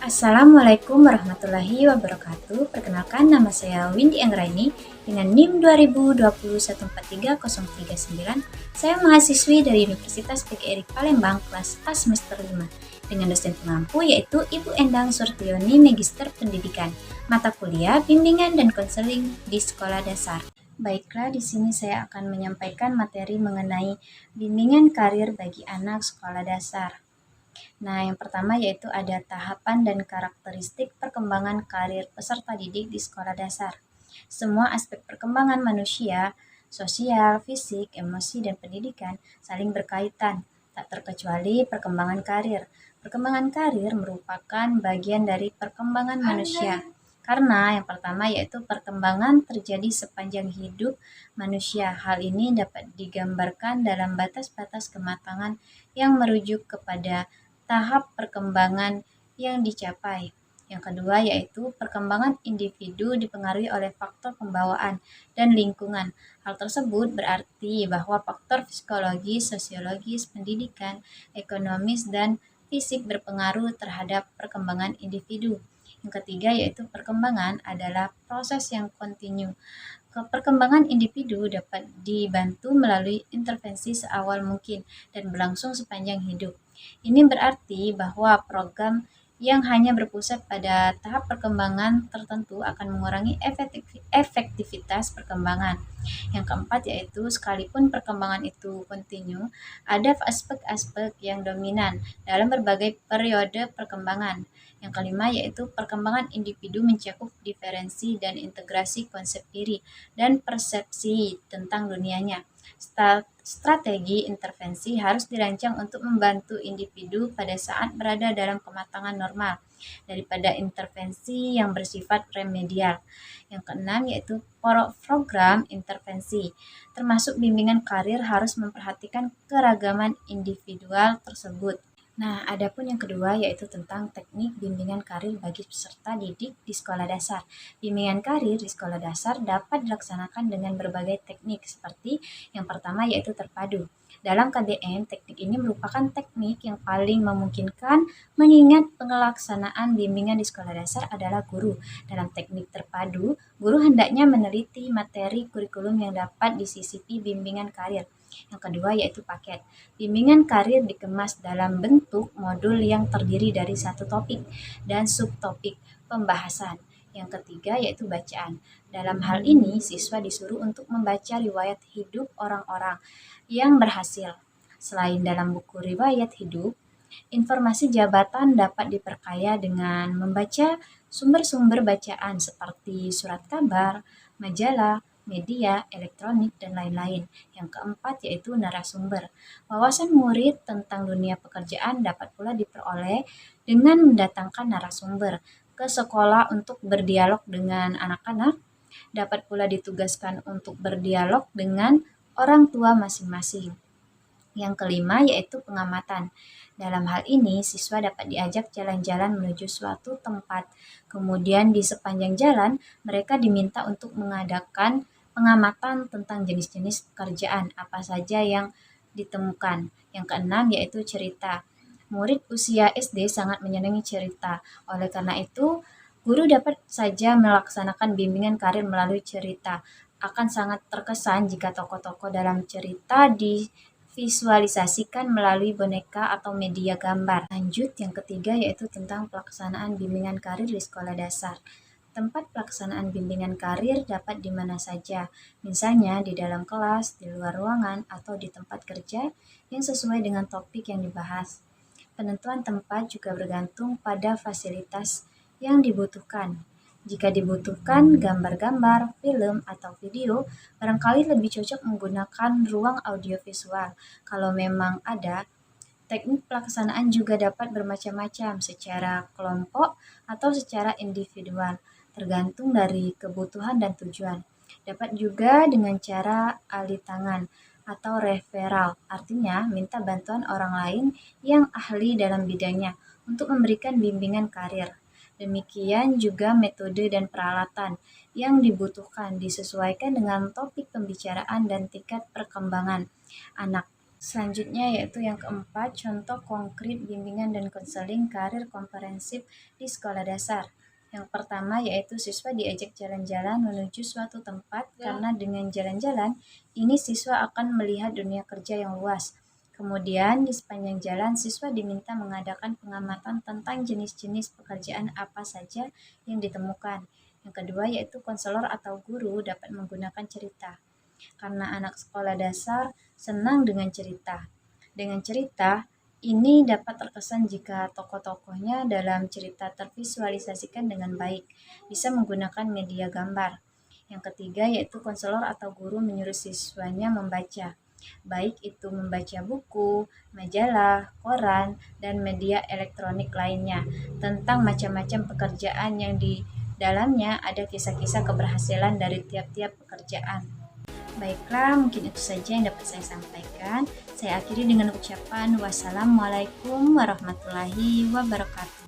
Assalamualaikum warahmatullahi wabarakatuh. Perkenalkan, nama saya Windy Anggraini dengan NIM 2020214339. Saya mahasiswi dari Universitas PGRI Palembang kelas A semester 5 dengan dosen pengampu yaitu Ibu Endang Surtioni, Magister Pendidikan, mata kuliah bimbingan dan konseling di sekolah dasar. Baiklah, di sini saya akan menyampaikan materi mengenai bimbingan karir bagi anak sekolah dasar. Nah, yang pertama yaitu ada tahapan dan karakteristik perkembangan karir peserta didik di sekolah dasar. Semua aspek perkembangan manusia, sosial, fisik, emosi, dan pendidikan saling berkaitan, tak terkecuali perkembangan karir. Perkembangan karir merupakan bagian dari perkembangan manusia. Karena yang pertama yaitu perkembangan terjadi sepanjang hidup manusia. Hal ini dapat digambarkan dalam batas-batas kematangan yang merujuk kepada tahap perkembangan yang dicapai. Yang kedua yaitu perkembangan individu dipengaruhi oleh faktor pembawaan dan lingkungan. Hal tersebut berarti bahwa faktor psikologis, sosiologis, pendidikan, ekonomis, dan fisik berpengaruh terhadap perkembangan individu. Yang ketiga yaitu perkembangan adalah proses yang kontinu. Perkembangan individu dapat dibantu melalui intervensi seawal mungkin dan berlangsung sepanjang hidup. Ini berarti bahwa program yang hanya berpusat pada tahap perkembangan tertentu akan mengurangi efektivitas perkembangan. Yang keempat yaitu sekalipun perkembangan itu kontinu, ada aspek-aspek yang dominan dalam berbagai periode perkembangan. Yang kelima yaitu perkembangan individu mencakup diferensi dan integrasi konsep diri dan persepsi tentang dunianya. Strategi intervensi harus dirancang untuk membantu individu pada saat berada dalam kematangan normal daripada intervensi yang bersifat remedial. Yang keenam yaitu program intervensi, termasuk bimbingan karir harus memperhatikan keragaman individual tersebut. Nah, adapun yang kedua yaitu tentang teknik bimbingan karir bagi peserta didik di sekolah dasar. Bimbingan karir di sekolah dasar dapat dilaksanakan dengan berbagai teknik seperti yang pertama yaitu terpadu. Dalam KBM, teknik ini merupakan teknik yang paling memungkinkan mengingat pelaksanaan bimbingan di sekolah dasar adalah guru. Dalam teknik terpadu, guru hendaknya meneliti materi kurikulum yang dapat disisipi bimbingan karir. Yang kedua yaitu paket. Bimbingan karir dikemas dalam bentuk modul yang terdiri dari satu topik dan subtopik pembahasan. Yang ketiga yaitu bacaan. Dalam hal ini, siswa disuruh untuk membaca riwayat hidup orang-orang yang berhasil. Selain dalam buku riwayat hidup, informasi jabatan dapat diperkaya dengan membaca sumber-sumber bacaan seperti surat kabar, majalah, media, elektronik, dan lain-lain. Yang keempat yaitu narasumber. Wawasan murid tentang dunia pekerjaan dapat pula diperoleh dengan mendatangkan narasumber ke sekolah untuk berdialog dengan anak-anak, dapat pula ditugaskan untuk berdialog dengan orang tua masing-masing. Yang kelima yaitu pengamatan. Dalam hal ini, siswa dapat diajak jalan-jalan menuju suatu tempat. Kemudian di sepanjang jalan, mereka diminta untuk mengadakan pengamatan tentang jenis-jenis pekerjaan, apa saja yang ditemukan. Yang keenam yaitu cerita. Murid usia SD sangat menyenangi cerita. Oleh karena itu, guru dapat saja melaksanakan bimbingan karir melalui cerita. Akan sangat terkesan jika tokoh-tokoh dalam cerita divisualisasikan melalui boneka atau media gambar. Lanjut yang ketiga yaitu tentang pelaksanaan bimbingan karir di sekolah dasar. Tempat pelaksanaan bimbingan karir dapat di mana saja, misalnya di dalam kelas, di luar ruangan, atau di tempat kerja yang sesuai dengan topik yang dibahas. Penentuan tempat juga bergantung pada fasilitas yang dibutuhkan. Jika dibutuhkan gambar-gambar, film, atau video, barangkali lebih cocok menggunakan ruang audiovisual. Kalau memang ada, teknik pelaksanaan juga dapat bermacam-macam secara kelompok atau secara individual, tergantung dari kebutuhan dan tujuan. Dapat juga dengan cara alih tangan atau referral, artinya minta bantuan orang lain yang ahli dalam bidangnya untuk memberikan bimbingan karir. Demikian juga metode dan peralatan yang dibutuhkan disesuaikan dengan topik pembicaraan dan tingkat perkembangan anak. Selanjutnya yaitu yang keempat, contoh konkret bimbingan dan konseling karir komprehensif di sekolah dasar. Yang pertama yaitu siswa diajak jalan-jalan menuju suatu tempat karena dengan jalan-jalan ini siswa akan melihat dunia kerja yang luas. Kemudian di sepanjang jalan siswa diminta mengadakan pengamatan tentang jenis-jenis pekerjaan apa saja yang ditemukan. Yang kedua yaitu konselor atau guru dapat menggunakan cerita. Karena anak sekolah dasar senang dengan cerita. Dengan cerita, ini dapat terkesan jika tokoh-tokohnya dalam cerita tervisualisasikan dengan baik, bisa menggunakan media gambar. Yang ketiga yaitu konselor atau guru menyuruh siswanya membaca, baik itu membaca buku, majalah, koran, dan media elektronik lainnya tentang macam-macam pekerjaan yang di dalamnya ada kisah-kisah keberhasilan dari tiap-tiap pekerjaan. Baiklah, mungkin itu saja yang dapat saya sampaikan. Saya akhiri dengan ucapan wassalamualaikum warahmatullahi wabarakatuh.